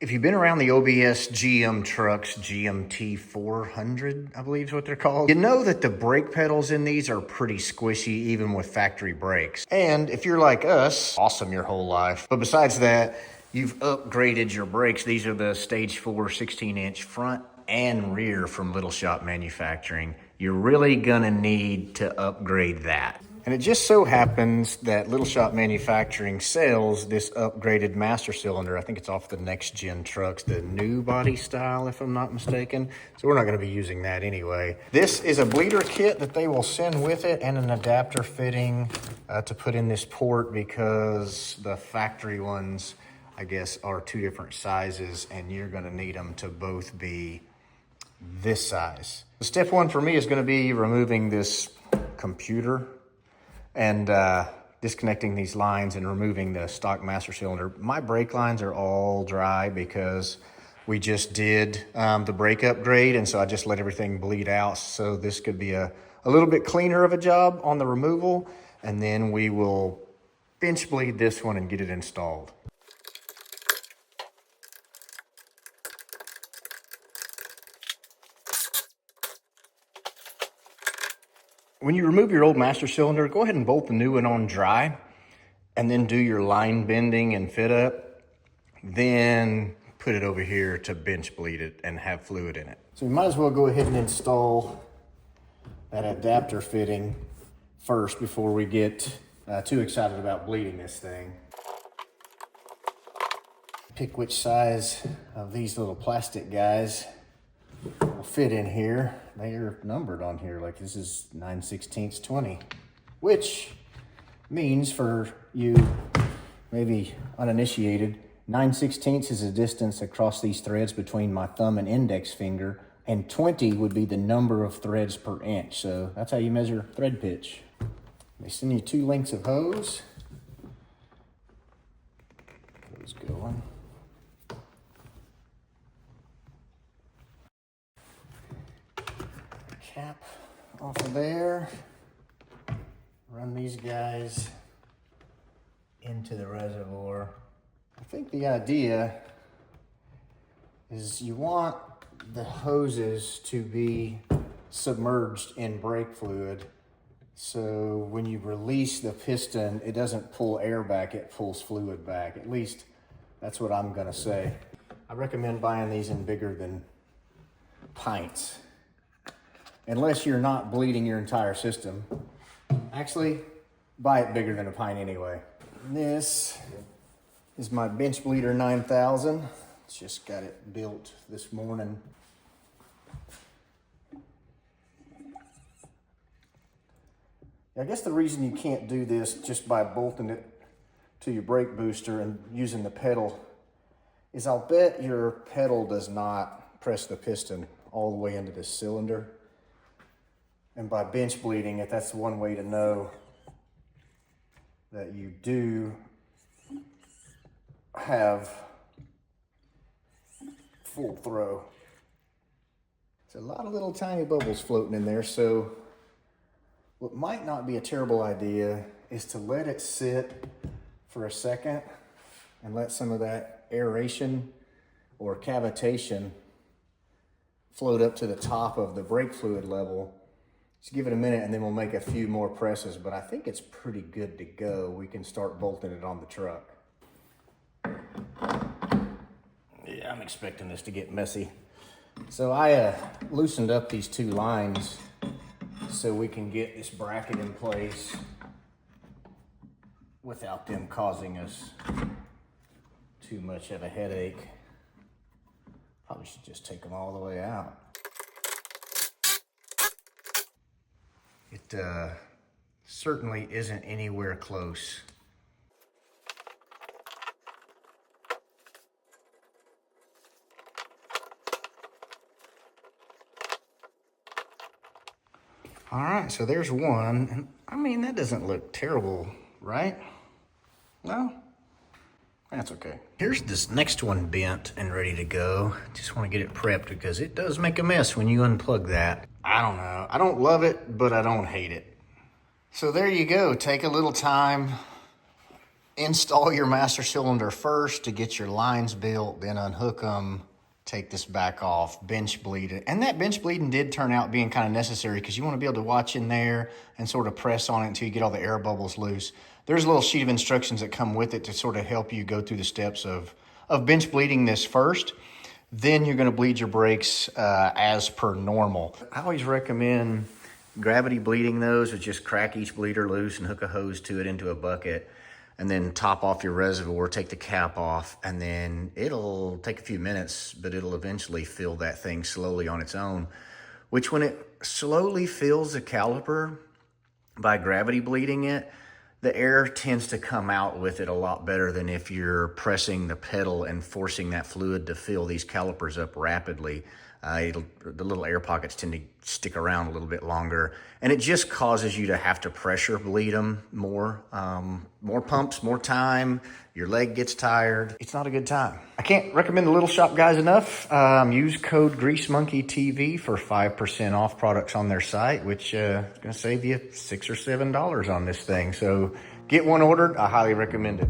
If you've been around the OBS GM trucks, GMT-400, I believe is what they're called, you know that the brake pedals in these are pretty squishy even with factory brakes. And if you're like us, awesome your whole life. But besides that, you've upgraded your brakes. These are the Stage 4 16-inch front and rear from Little Shop Manufacturing. You're really gonna need to upgrade that. And it just so happens that Little Shop Manufacturing sells this upgraded master cylinder. I think it's off the next gen trucks, the new body style, if I'm not mistaken. So we're not gonna be using that anyway. This is a bleeder kit that they will send with it and an adapter fitting to put in this port, because the factory ones, I guess, are two different sizes and you're gonna need them to both be this size. Step one for me is gonna be removing this computer and disconnecting these lines and removing the stock master cylinder. My brake lines are all dry because we just did the brake upgrade, and so I just let everything bleed out. So this could be a little bit cleaner of a job on the removal, and then we will bench bleed this one and get it installed. When you remove your old master cylinder, go ahead and bolt the new one on dry and then do your line bending and fit up. Then put it over here to bench bleed it and have fluid in it. So we might as well go ahead and install that adapter fitting first before we get too excited about bleeding this thing. Pick which size of these little plastic guys will fit in here. They are numbered on here, like this is 9/16 20, which means for you maybe uninitiated, 9/16 is the distance across these threads between my thumb and index finger, and 20 would be the number of threads per inch. So that's how you measure thread pitch. They send you 2 lengths of hose. Those going. Cap off of there, run these guys into the reservoir. I think the idea is you want the hoses to be submerged in brake fluid, so when you release the piston, it doesn't pull air back, it pulls fluid back. At least that's what I'm gonna say. I recommend buying these in bigger than pints, unless you're not bleeding your entire system. Actually, buy it bigger than a pint anyway. This is my bench bleeder 9000. Just got it built this morning. I guess the reason you can't do this just by bolting it to your brake booster and using the pedal is I'll bet your pedal does not press the piston all the way into this cylinder. And by bench bleeding it, that's one way to know that you do have full throw. There's a lot of little tiny bubbles floating in there, so what might not be a terrible idea is to let it sit for a second and let some of that aeration or cavitation float up to the top of the brake fluid level. Just give it a minute and then we'll make a few more presses, but I think it's pretty good to go. We can start bolting it on the truck. Yeah, I'm expecting this to get messy. So I loosened up these 2 lines so we can get this bracket in place without them causing us too much of a headache. Probably should just take them all the way out. It certainly isn't anywhere close. All right, so there's one. And I mean, that doesn't look terrible, right? No? That's okay. Here's this next one bent and ready to go. Just want to get it prepped because it does make a mess when you unplug that. I don't know. I don't love it, but I don't hate it. So there you go. Take a little time Install your master cylinder first to get your lines built, then unhook them, take this back off, bench bleed it. And that bench bleeding did turn out being kind of necessary because you want to be able to watch in there and sort of press on it until you get all the air bubbles loose. There's a little sheet of instructions that come with it to sort of help you go through the steps of bench bleeding this first. Then you're going to bleed your brakes as per normal. I always recommend gravity bleeding those with just crack each bleeder loose and hook a hose to it into a bucket. And then top off your reservoir, take the cap off, and then it'll take a few minutes, but it'll eventually fill that thing slowly on its own, which when it slowly fills the caliper by gravity bleeding it, the air tends to come out with it a lot better than if you're pressing the pedal and forcing that fluid to fill these calipers up rapidly. The little air pockets tend to stick around a little bit longer, and it just causes you to have to pressure bleed them more. More pumps, more time, your leg gets tired. It's not a good time. I can't recommend the Little Shop guys enough. Use code GreaseMonkeyTV for 5% off products on their site, which is going to save you $6 or $7 on this thing. So get one ordered. I highly recommend it.